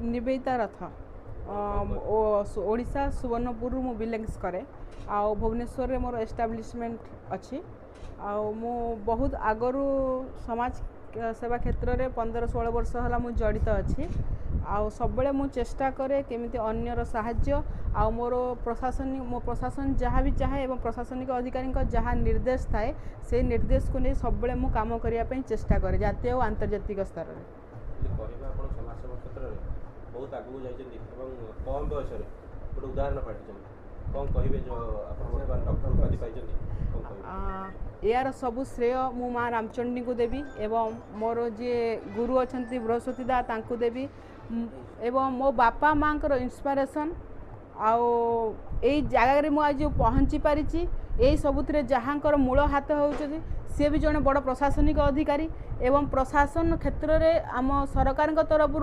निवेदिता रथ ओडिशा सुवर्णपुर मु बिलोंग्स करे आ भुवनेश्वर रे मोर एस्टाब्लिशमेंट अच्छी आ मु बहुत आगरू समाज सेवा क्षेत्र में 15-16 वर्ष है मुझे जड़ित अच्छी आउ सब मु चेष्टा करे केमिति अन्यर साहाय्य आ मोर प्रशासनिक मो प्रशासन जहाँ भी चाहे एवं प्रशासनिक अधिकारी जहाँ निर्देश थाए से निर्देश को नहीं सब मु काम करने चेष्टा करे जातीय और आंतर्जातिक स्तर में बहुत आगू जाइछन्ती एवं कम बयस रे गोटे उदाहरण पाटिछन्ती कोन कहिबे जो आपण डॉक्टर उपाधि पाइछन्ती कोन कहिबे यार सबु श्रेय मु माँ रामचंडी को देवी एवं मोर जे गुरु अछंती बृहस्पति दा तांको देवी एवं मो बापा माँ इंस्पिरेशन आउ यही जगह मु आज पहुँची पारी यही सबुथिरे जहाँकर मूल हाथ होउछथि सी भी जड़े बड़ प्रशासनिक अधिकारी एवं प्रशासन क्षेत्र में आम सरकार तरफ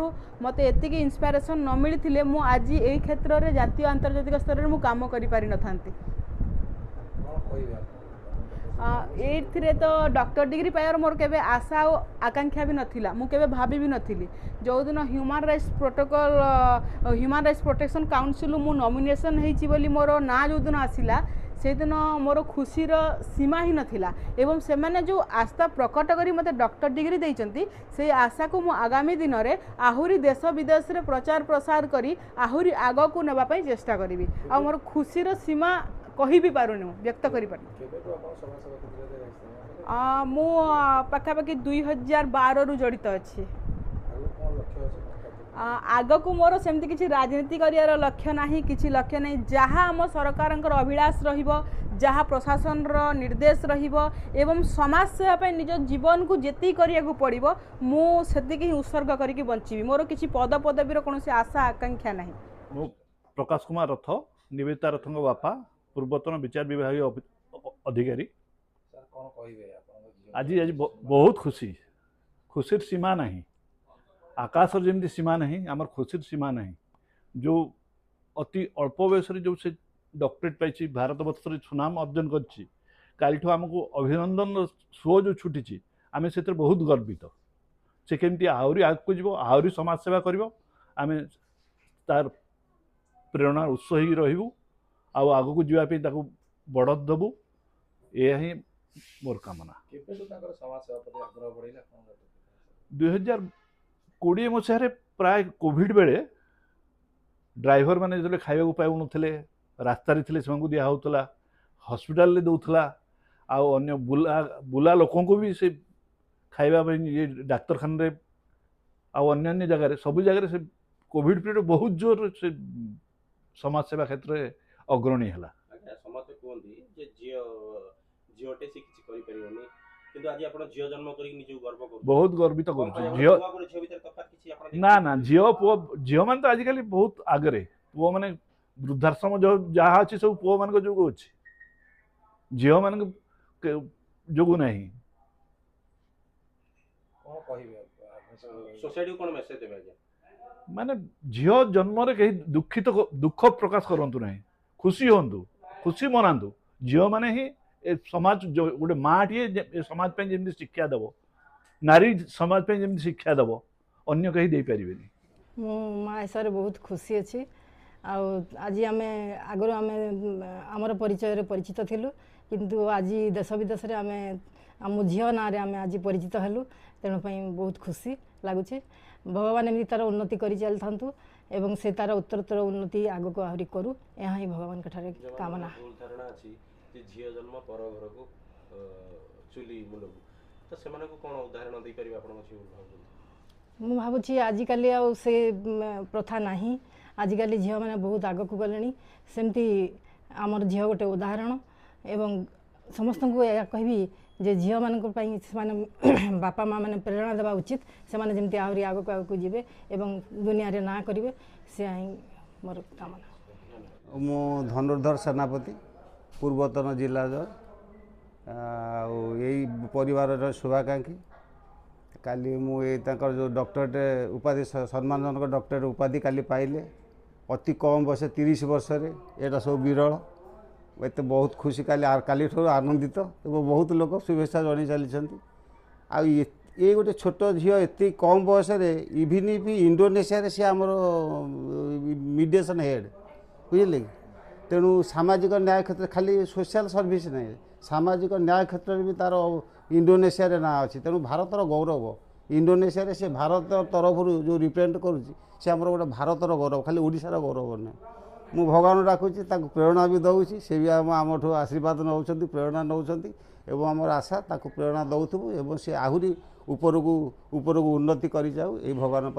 मत एति इंस्पिरेशन न मिली मु आज यही क्षेत्र में जातीय आंतर्जातिक स्तर में काम कर पारि न थांती ये तो डॉक्टर डिग्री पाइबार मोर केबे आशा और आकांक्षा भी नथिला मु केबे भाभी भी नथिली जो दिन human rights protocol human rights protection council मु नॉमिनेशन हेछि बोली मोर ना जो दिन आसिला से दिन मोर खुशीर सीमा ही नथिला एवं से माने जो आस्था प्रकट करी मते डॉक्टर डिग्री देइचंती से आशा को मु आगामी दिन रे आहुरी देश विदेश रे प्रचार प्रसार करी आहुरी आगो को नेबा पई चेष्टा करिवि आ मोर खुशीर सीमा कहि भी पारुनी व्यक्त करि पारुनी मु पाखापाखि 2012 रु जड़ित अच्छी आग को मोर सेमती किसी राजनीति करियार लक्ष्य नाही किसी लक्ष्य नहीं जहाँ आम सरकार अभिलाष रहिबो जहाँ प्रशासन रो निर्देश रहिबो एवं समाज सेवा पे निज जीवन को जेती करिया को पड़िबो मु सेति ही उत्सर्ग करिके बंचीबी मोर किसी पद पदवीर कोनोसी आशा आकांक्षा नाही मु प्रकाश कुमार रथ निवेदिता रथଙ୍କ बापा पूर्वतन विचार विभाग अधिकारी सर कोन कहिबे आपण आज आज बहुत खुशी खुशीर सीमा नहीं आकाश जमी सीमा नहीं आमर खुशी सीमा नहीं जो अति अल्प बयस जो से डॉक्टरेट पाई भारत वर्ष सुनाम अर्जन कर आमको अभिनंदन सुओ जो छुटी आम से बहुत गर्वित से केमती आहरी आगे जीव आहरी समाज सेवा कर आम तार प्रेरणा उत्स ही रही आग को जीवाई बड़ देबू यह ही मोर कामना 2020 मसीह प्राय कोविड बेले ड्राइवर मैंने जो खाया पाऊन रास्तार थे से दिहला हस्पिटाल दौला आन्य बुला बुला लोक भी से खाइबा ये डाक्तरखाना अन्य जगह सब जगह से कोविड पीरियड बहुत जोर से समाज सेवा क्षेत्र में अग्रणी है समस्त कहते झीटे से किसी किंतु आज आपण झियो जन्म करी निजु गर्व कर बहुत गर्वित कर झियो ना ना झियो पुओ झियो मान तो आजिकल बहुत आगरे पुओ माने वृद्धाश्रम जो जहाँ अच्छी सब पुओ मान जो अच्छी झियो मान जो नहीं सोसाइटी को मेसेज देबे माने झियो जन्म रे कहीं दुखित दुख प्रकाश करंतु नहीं खुशी होंतु खुशी मनातु झियो माने ही समाज जो गोटे माँ टे समाज पे जमी शिक्षा दब नारी समाज पे जमी शिक्षा दब अन्य कहीं दे पारे मो माँ हिसाब बहुत खुशी अच्छी आज आम आगु आम आमर परिचय परिचित थिलु किंतु आज देश विदेश आम आम झील ना आम आज परिचित हेलु तेणु बहुत खुशी लगुच भगवान एमती तार उन्नति कर चली था एवं से तार उत्तरोत्तर उन्नति आग को आहरी करू यहाँ ही भगवान कामना झील जन्म पर घर को चुली मुंड तो से कौन उदाहरण दे पारे आप मु भावुँ आजिकल से प्रथा नहीं आजिकल झील मैंने बहुत आग को गले सेमती आमर झील गोटे उदाहरण एवं समस्त को यह कहबी जे झील मान बापा माँ मैंने प्रेरणा देवा उचित से जमी आहरी आग को जीवे एवं दुनिया रे ना करेंगे से मोर कामना मो धनुर्धर सेनापति पूर्वतन जिला यही परिवार शुभाकांक्षी काली मुझे जो डॉक्टरेट उपाधि सम्मानजनक डॉक्टरेट उपाधि काली पाइले अति कम बयस 30 वर्ष यहाँ सब विरल एत बहुत खुशी काली ठूँ आनंदित एवं बहुत लोग शुभेच्छा जन चली ये गोटे छोट झील एत कम बयस इभिन भी इंडोनेशिया सी आमर मिडिएशन हेड बुझे कि तेणु सामाजिक न्याय क्षेत्र खाली सोशल सर्विस नहीं सामाजिक न्याय क्षेत्र में भी तार इंडोनेशिया रे ना अच्छी तेणु भारतर गौरव इंडोनेशिया से भारत तरफ जो रिप्रेजेंट करुँची से आम गोटे भारतर गौरव खाली ओडिशार गौरव नहीं मु भगवान डाकुची प्रेरणा भी दौची से भी आमठू आशीर्वाद नौ प्रेरणा नौ एवं आम आशा ताको प्रेरणा दौथबू एवं सी आहरी उपरकू उन्नति कर जाऊ ये भगवान